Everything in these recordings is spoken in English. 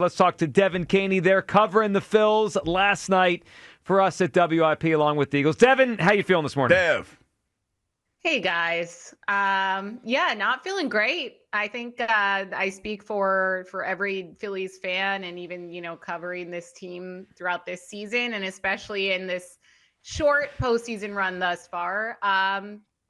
Let's talk to Devan Kaney there, covering the Phils last night for us at WIP along with the Eagles. Devan, how you feeling this morning? Dev. Hey guys. Not feeling great. I think I speak for every Phillies fan, and even, covering this team throughout this season, and especially in this short postseason run thus far,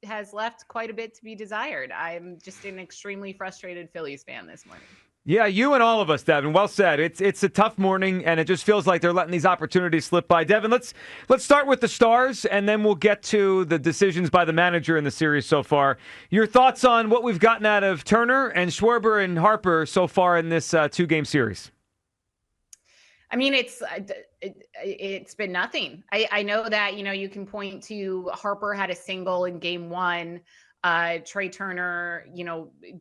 has left quite a bit to be desired. I'm just an extremely frustrated Phillies fan this morning. Yeah, you and all of us, Devan. Well said. It's a tough morning, and it just feels like they're letting these opportunities slip by. Devan, let's start with the Stars, and then we'll get to the decisions by the manager in the series so far. Your thoughts on what we've gotten out of Turner and Schwarber and Harper so far in this two-game series? I mean, it's been nothing. I know that, you can point to Harper had a single in game one. Trey Turner,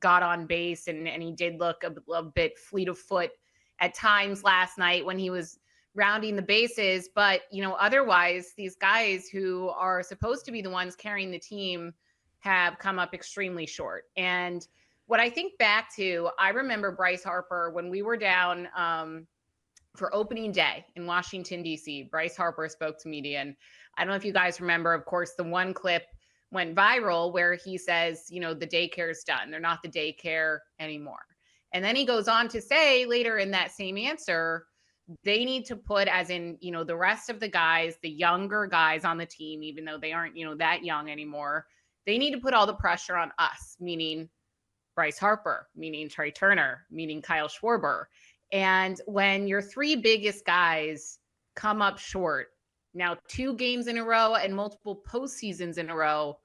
got on base and he did look a bit fleet of foot at times last night when he was rounding the bases. But, otherwise, these guys who are supposed to be the ones carrying the team have come up extremely short. And what I think back to, I remember Bryce Harper when we were down for opening day in Washington, D.C. Bryce Harper spoke to media. And I don't know if you guys remember, of course, the one clip went viral where he says, the daycare is done. They're not the daycare anymore. And then he goes on to say later in that same answer, they need to put, as in, the rest of the guys, the younger guys on the team, even though they aren't, that young anymore, they need to put all the pressure on us, meaning Bryce Harper, meaning Trey Turner, meaning Kyle Schwarber. And when your three biggest guys come up short, now 2 games in a row and multiple postseasons in a row,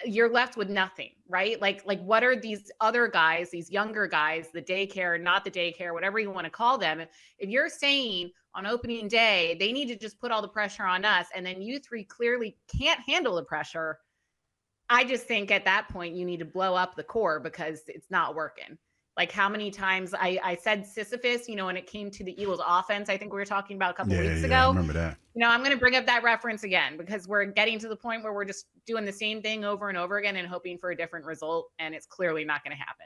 you're left with nothing, right? Like what are these other guys, these younger guys, the daycare, not the daycare, whatever you want to call them? If you're saying on opening day, they need to just put all the pressure on us, and then you three clearly can't handle the pressure, I just think at that point you need to blow up the core because it's not working. Like how many times I said Sisyphus, when it came to the Eagles offense, I think we were talking about a couple weeks ago. I remember that. I'm going to bring up that reference again because we're getting to the point where we're just doing the same thing over and over again and hoping for a different result. And it's clearly not going to happen.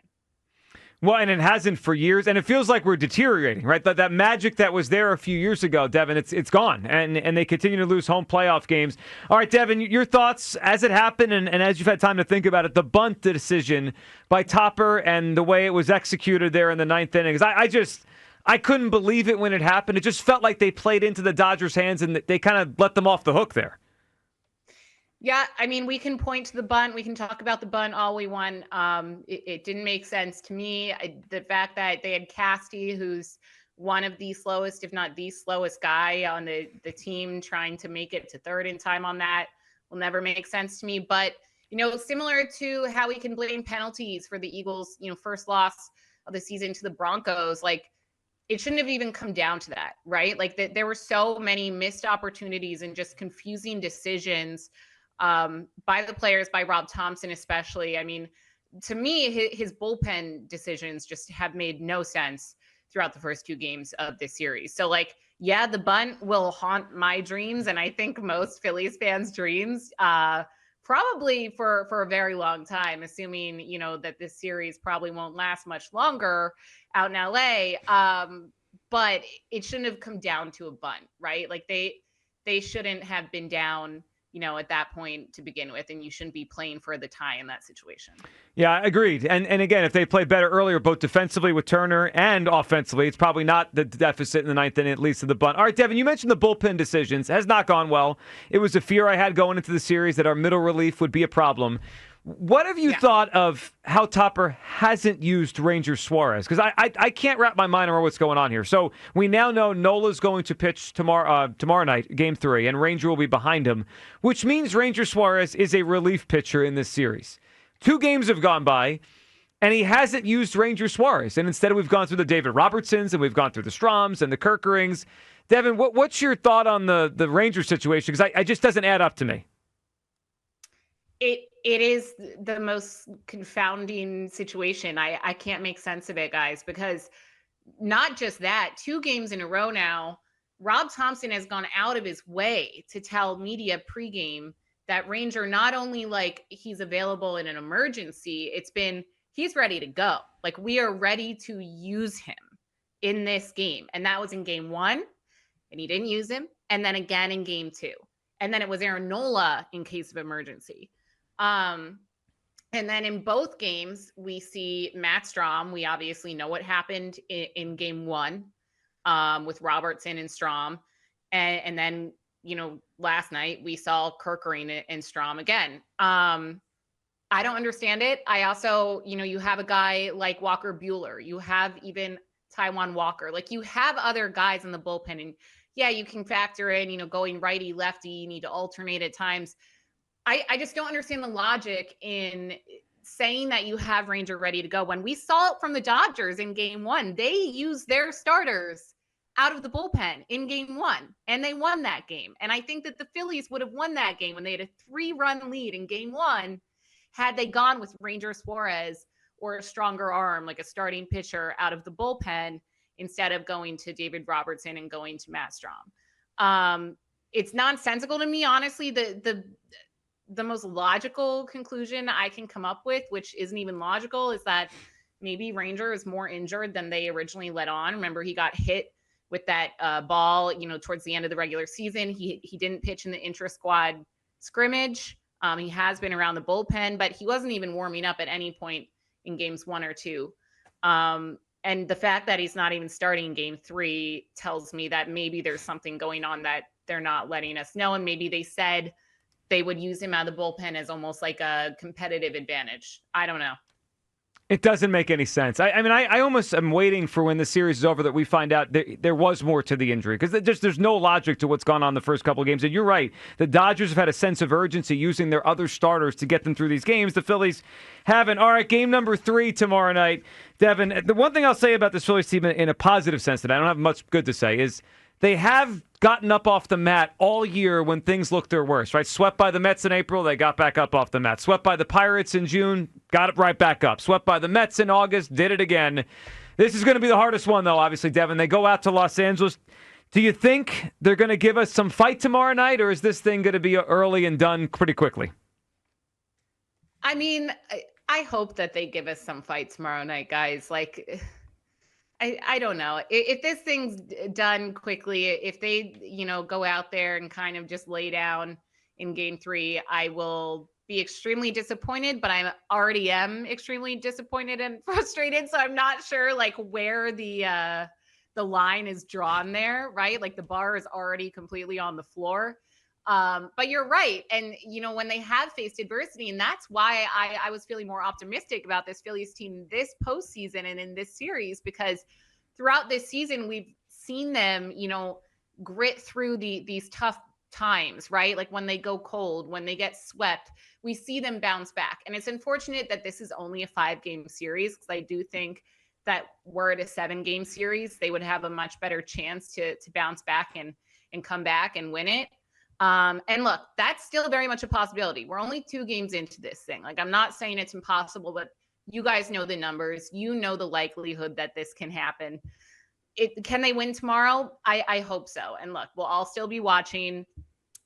Well, and it hasn't for years, and it feels like we're deteriorating, right? That magic that was there a few years ago, Devan, it's gone, and they continue to lose home playoff games. All right, Devan, your thoughts as it happened and as you've had time to think about it, the bunt decision by Topper and the way it was executed there in the 9th inning. I couldn't believe it when it happened. It just felt like they played into the Dodgers' hands and they kind of let them off the hook there. Yeah, I mean, we can point to the bunt. We can talk about the bunt all we want. It didn't make sense to me. The fact that they had Casty, who's one of the slowest, if not the slowest guy on the team, trying to make it to third in time on that will never make sense to me. But, similar to how we can blame penalties for the Eagles, first loss of the season to the Broncos, it shouldn't have even come down to that, right? There were so many missed opportunities and just confusing decisions by the players, by Rob Thompson especially. I mean, to me, his bullpen decisions just have made no sense throughout the first 2 games of this series. So, the bunt will haunt my dreams, and I think most Phillies fans' dreams, probably for a very long time, assuming, that this series probably won't last much longer out in LA. But it shouldn't have come down to a bunt, right? They shouldn't have been down, at that point to begin with, and you shouldn't be playing for the tie in that situation. Yeah, agreed. And again, if they played better earlier, both defensively with Turner and offensively, it's probably not the deficit in the 9th inning, at least in the bunt. All right, Devan, you mentioned the bullpen decisions. It has not gone well. It was a fear I had going into the series that our middle relief would be a problem. What have you thought of how Topper hasn't used Ranger Suarez? Because I can't wrap my mind around what's going on here. So we now know Nola's going to pitch tomorrow night, Game 3, and Ranger will be behind him, which means Ranger Suarez is a relief pitcher in this series. 2 games have gone by, and he hasn't used Ranger Suarez. And instead we've gone through the David Robertsons, and we've gone through the Stroms and the Kerkerings. Devan, what's your thought on the Ranger situation? Because it just doesn't add up to me. It is the most confounding situation. I can't make sense of it, guys, because not just that, 2 games in a row now, Rob Thompson has gone out of his way to tell media pregame that Ranger not only he's available in an emergency, it's been he's ready to go. Like, we are ready to use him in this game. And that was in game 1, and he didn't use him. And then again in game 2. And then it was Aaron Nola in case of emergency. And then in both games, we see Matt Strahm. We obviously know what happened in game 1 with Robertson and Strahm. And then, last night we saw Kerkering and Strahm again. I don't understand it. I also, you have a guy like Walker Buehler. You have even Taijuan Walker. Like, you have other guys in the bullpen. And yeah, you can factor in, going righty, lefty. You need to alternate at times. I just don't understand the logic in saying that you have Ranger ready to go. When we saw it from the Dodgers in game 1, they used their starters out of the bullpen in game 1, and they won that game. And I think that the Phillies would have won that game when they had a 3-run lead in game 1 had they gone with Ranger Suarez or a stronger arm, like a starting pitcher out of the bullpen, instead of going to David Robertson and going to Matt Strahm. It's nonsensical to me, honestly. The most logical conclusion I can come up with, which isn't even logical, is that maybe Ranger is more injured than they originally let on. Remember, he got hit with that ball, towards the end of the regular season. He didn't pitch in the intra-squad scrimmage. He has been around the bullpen, but he wasn't even warming up at any point in games 1 or 2. And the fact that he's not even starting game 3 tells me that maybe there's something going on that they're not letting us know. And maybe they said they would use him out of the bullpen as almost like a competitive advantage. I don't know. It doesn't make any sense. I almost am waiting for when the series is over that we find out there was more to the injury, because there's no logic to what's gone on the first couple of games. And you're right. The Dodgers have had a sense of urgency using their other starters to get them through these games. The Phillies haven't. All right, game number 3 tomorrow night. Devin, the one thing I'll say about this Phillies team in a positive sense that I don't have much good to say is they have gotten up off the mat all year when things look their worst, right? Swept by the Mets in April, they got back up off the mat. Swept by the Pirates in June, got it right back up. Swept by the Mets in August, did it again. This is going to be the hardest one, though, obviously, Devin. They go out to Los Angeles. Do you think they're going to give us some fight tomorrow night, or is this thing going to be early and done pretty quickly? I mean, I hope that they give us some fight tomorrow night, guys. Like, I don't know. If this thing's done quickly, if they, go out there and kind of just lay down in game 3, I will be extremely disappointed, but I already am extremely disappointed and frustrated. So I'm not sure like where the line is drawn there, right? Like the bar is already completely on the floor. But you're right. And, when they have faced adversity, and that's why I was feeling more optimistic about this Phillies team this postseason and in this series, because throughout this season, we've seen them, grit through these tough times, right? Like when they go cold, when they get swept, we see them bounce back. And it's unfortunate that this is only a 5-game series, because I do think that were it a 7-game series, they would have a much better chance to bounce back and come back and win it. And look, that's still very much a possibility. We're only 2 games into this thing. Like, I'm not saying it's impossible, but you guys know the numbers. You know the likelihood that this can happen. Can they win tomorrow? I hope so. And look, we'll all still be watching.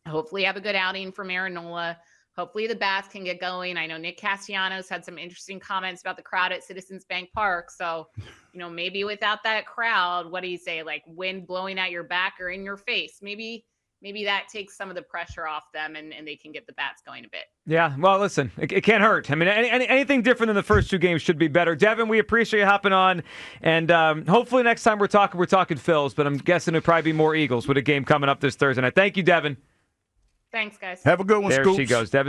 Hopefully have a good outing from Aaron Nola. Hopefully the bats can get going. I know Nick Castellanos had some interesting comments about the crowd at Citizens Bank Park. So, maybe without that crowd, what do you say? Like wind blowing at your back or in your face? Maybe that takes some of the pressure off them and they can get the bats going a bit. Yeah, well, listen, it can't hurt. I mean, anything different than the first 2 games should be better. Devin, we appreciate you hopping on. And hopefully next time we're talking Phils, but I'm guessing it'll probably be more Eagles with a game coming up this Thursday night. Thank you, Devin. Thanks, guys. Have a good one, There Scoops. she goes. Devin.